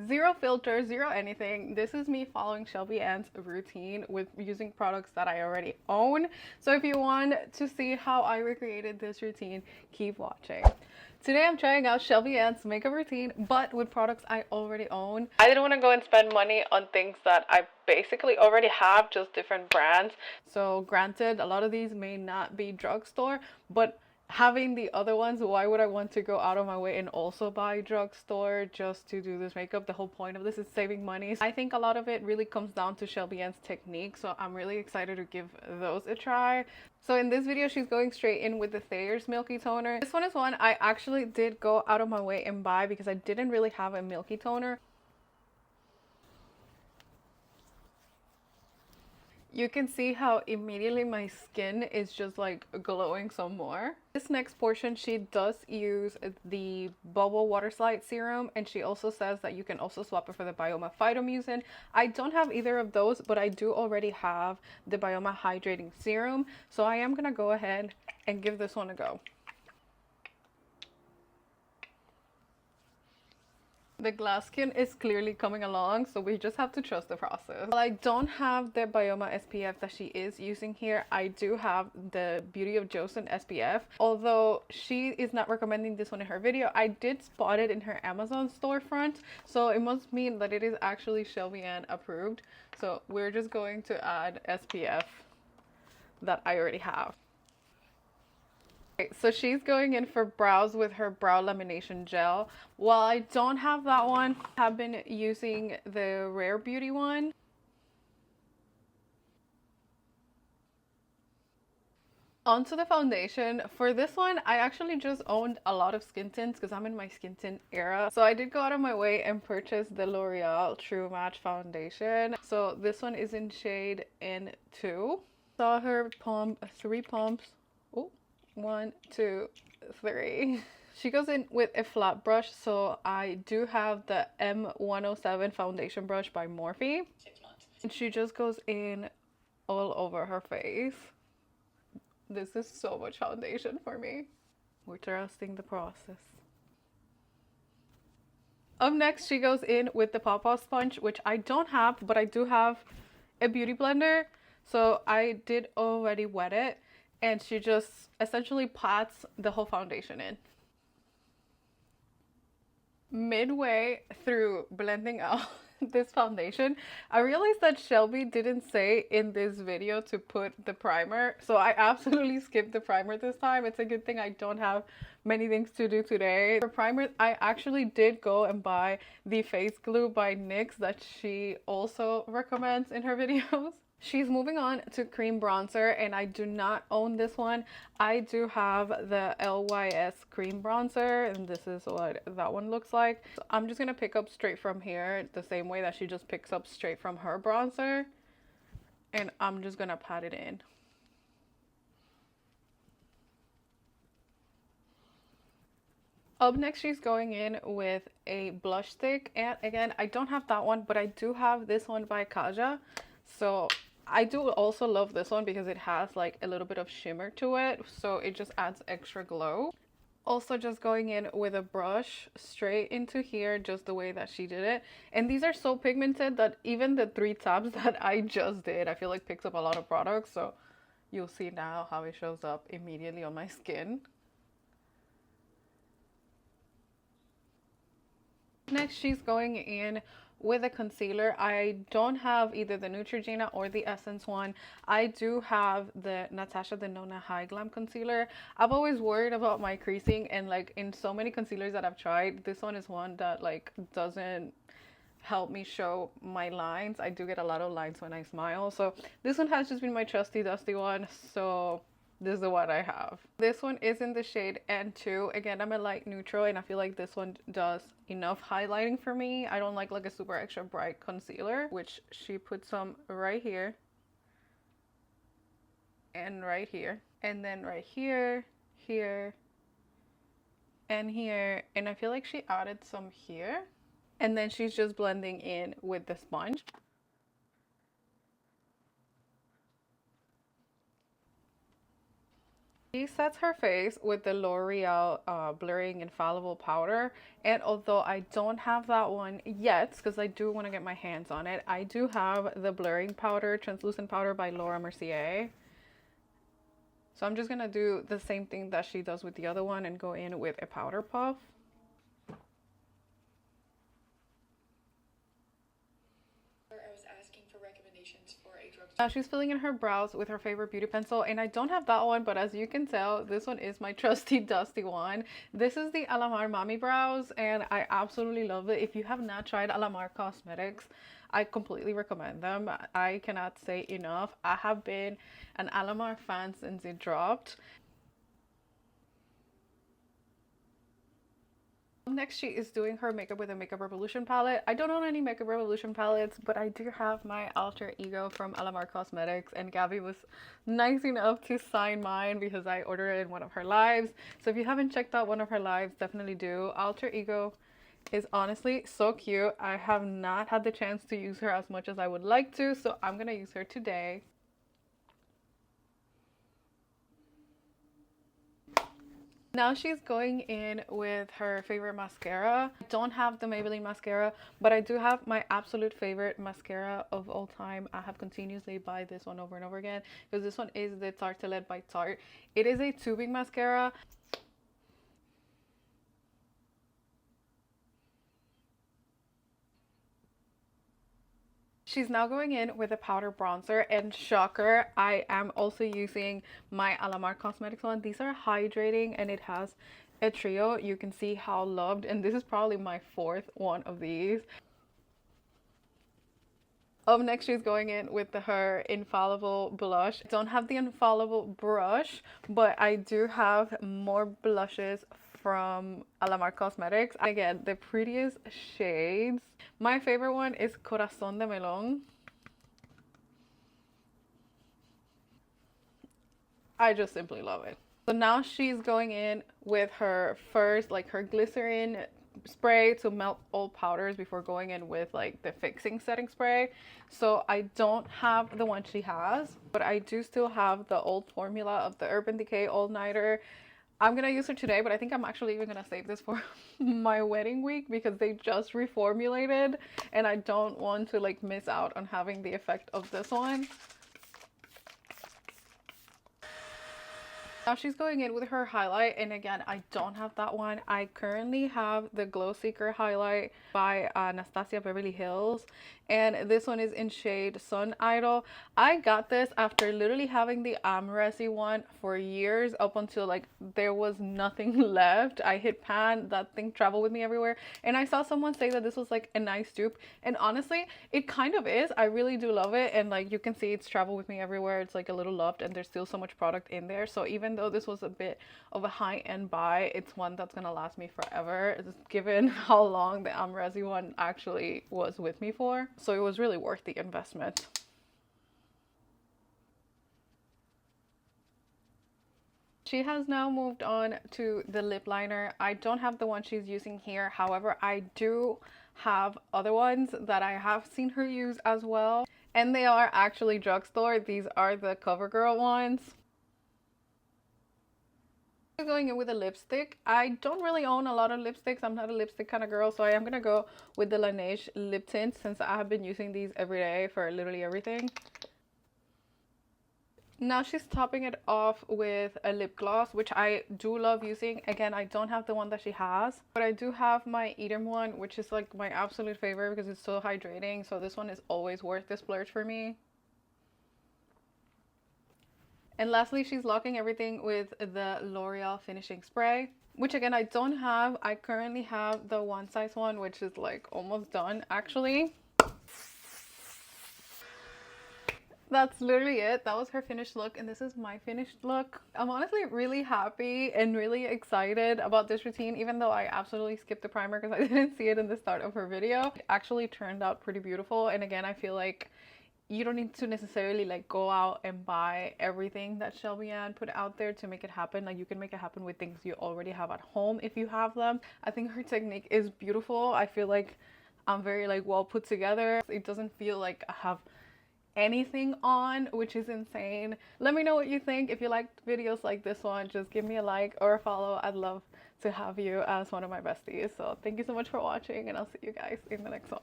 Zero filter, zero anything. This is me following Shelby Ann's routine with using products that I already own. So if you want to see how I recreated this routine, keep watching. Today I'm trying out Shelby Ann's makeup routine, but with products I already own. I didn't want to go and spend money on things that I basically already have, just different brands. So granted, a lot of these may not be drugstore, but having the other ones, why would I want to go out of my way and also buy drugstore just to do this makeup? The whole point of this is saving money. I think a lot of it really comes down to Shelby Ann's technique, so I'm really excited to give those a try. So in this video, she's going straight in with the Thayer's Milky Toner. This one is one I actually did go out of my way and buy because I didn't really have a milky toner. You can see how immediately my skin is just like glowing some more. This next portion, she does use the Bubble Water Slide Serum, and she also says that you can also swap it for the Bioma Phytomucin. I don't have either of those, but I do already have the Bioma Hydrating Serum, so I am gonna go ahead and give this one a go. The glass skin is clearly coming along, so we just have to trust the process. While I don't have the Bioma SPF that she is using here, I do have the Beauty of Joseon SPF. Although she is not recommending this one in her video, I did spot it in her Amazon storefront, so it must mean that it is actually Shelby Ann approved. So we're just going to add SPF that I already have. Okay, so she's going in for brows with her brow lamination gel. While I don't have that one, I have been using the Rare Beauty one. Onto the foundation. For this one, I actually just owned a lot of skin tints because I'm in my skin tint era. So I did go out of my way and purchase the L'Oreal True Match foundation. So this one is in shade N2. Saw her pump 3 pumps. Oh. 1, 2, 3. She goes in with a flat brush, so I do have the M107 foundation brush by Morphe. And she just goes in all over her face. This is so much foundation for me. We're trusting the process. Up next, she goes in with the Pawpaw sponge, which I don't have, but I do have a beauty blender. So I did already wet it. And she just essentially pats the whole foundation in. Midway through blending out this foundation, I realized that Shelby didn't say in this video to put the primer. So I absolutely skipped the primer this time. It's a good thing I don't have many things to do today. For primer, I actually did go and buy the face glue by NYX that she also recommends in her videos. She's moving on to cream bronzer, and I do not own this one. I do have the LYS cream bronzer, and this is what that one looks like. So I'm just gonna pick up straight from here the same way that she just picks up straight from her bronzer, and I'm just gonna pat it in. Up next, she's going in with a blush stick, and again, I don't have that one, but I do have this one by Kaja. So I do also love this one because it has like a little bit of shimmer to it, so it just adds extra glow. Also just going in with a brush straight into here, just the way that she did it. And these are so pigmented that even the 3 tabs that I just did, I feel like picks up a lot of products. So you'll see now how it shows up immediately on my skin. Next, she's going in with a concealer. I don't have either the Neutrogena or the Essence one. I do have the Natasha Denona High Glam concealer. I've always worried about my creasing, and like in so many concealers that I've tried, this one is one that like doesn't help me show my lines. I do get a lot of lines when I smile, so this one has just been my trusty dusty one, so this is the one I have. This one is in the shade N2. Again, I'm a light neutral, and I feel like this one does enough highlighting for me. I don't like a super extra bright concealer, which she put some right here and right here, and then right here, here, and here, and I feel like she added some here, and then she's just blending in with the sponge. She sets her face with the L'Oreal Blurring Infallible Powder. And although I don't have that one yet, because I do want to get my hands on it, I do have the Blurring Powder, Translucent Powder by Laura Mercier. So I'm just going to do the same thing that she does with the other one and go in with a powder puff. Now she's filling in her brows with her favorite beauty pencil, and I don't have that one, but as you can tell, this one is my trusty dusty one. This is the Alamar Mami Brows, and I absolutely love it. If you have not tried Alamar Cosmetics, I completely recommend them. I cannot say enough. I have been an Alamar fan since it dropped. Next, she is doing her makeup with a Makeup Revolution palette. I don't own any Makeup Revolution palettes, but I do have my alter ego from Alamar Cosmetics, and Gabby was nice enough to sign mine because I ordered it in one of her lives. So if you haven't checked out one of her lives, definitely do. Alter ego is honestly so cute. I have not had the chance to use her as much as I would like to, so I'm gonna use her today. Now she's going in with her favorite mascara. I don't have the Maybelline mascara, but I do have my absolute favorite mascara of all time. I have continuously buy this one over and over again because this one is the Tartelette by Tarte. It is a tubing mascara. She's now going in with a powder bronzer, and shocker, I am also using my Alamar Cosmetics one. These are hydrating and it has a trio. You can see how loved, and this is probably my fourth one of these. Up next, she's going in with her Infallible blush. I don't have the Infallible brush, but I do have more blushes from Alamar Cosmetics. Again, the prettiest shades. My favorite one is Corazón de Melón. I just simply love it. So now she's going in with her first, like her glycerin spray to melt all powders before going in with like the fixing setting spray. So I don't have the one she has, but I do still have the old formula of the Urban Decay All Nighter. I'm gonna use her today, but I think I'm actually even gonna save this for my wedding week because they just reformulated and I don't want to like miss out on having the effect of this one. Now she's going in with her highlight, and again, I don't have that one. I currently have the Glow Seeker highlight by Anastasia Beverly Hills, and this one is in shade Sun Idol. I got this after literally having the Amresi one for years, up until like there was nothing left. I hit pan, that thing traveled with me everywhere, and I saw someone say that this was like a nice dupe, and honestly, it kind of is. I really do love it, and like you can see it's traveled with me everywhere. It's like a little loved, and there's still so much product in there. So even though this was a bit of a high-end buy, it's one that's gonna last me forever, given how long the Amresi one actually was with me for. So it was really worth the investment. She has now moved on to the lip liner. I don't have the one she's using here. However, I do have other ones that I have seen her use as well, and they are actually drugstore. These are the CoverGirl ones. Going in with a lipstick. I don't really own a lot of lipsticks. I'm not a lipstick kind of girl, so I am gonna go with the Laneige lip tint since I have been using these every day for literally everything. Now she's topping it off with a lip gloss, which I do love using. Again, I don't have the one that she has, but I do have my Edam one, which is like my absolute favorite because it's so hydrating. So this one is always worth the splurge for me. And lastly, she's locking everything with the L'Oreal finishing spray, which again I don't have. I currently have the one size one, which is like almost done actually. That's literally it. That was her finished look, and this is my finished look. I'm honestly really happy and really excited about this routine, even though I absolutely skipped the primer because I didn't see it in the start of her video. It actually turned out pretty beautiful, and again I feel like you don't need to necessarily like go out and buy everything that Shelby Ann put out there to make it happen. Like you can make it happen with things you already have at home if you have them. I think her technique is beautiful. I feel like I'm very like well put together. It doesn't feel like I have anything on, which is insane. Let me know what you think. If you liked videos like this one, just give me a like or a follow. I'd love to have you as one of my besties. So thank you so much for watching, and I'll see you guys in the next one.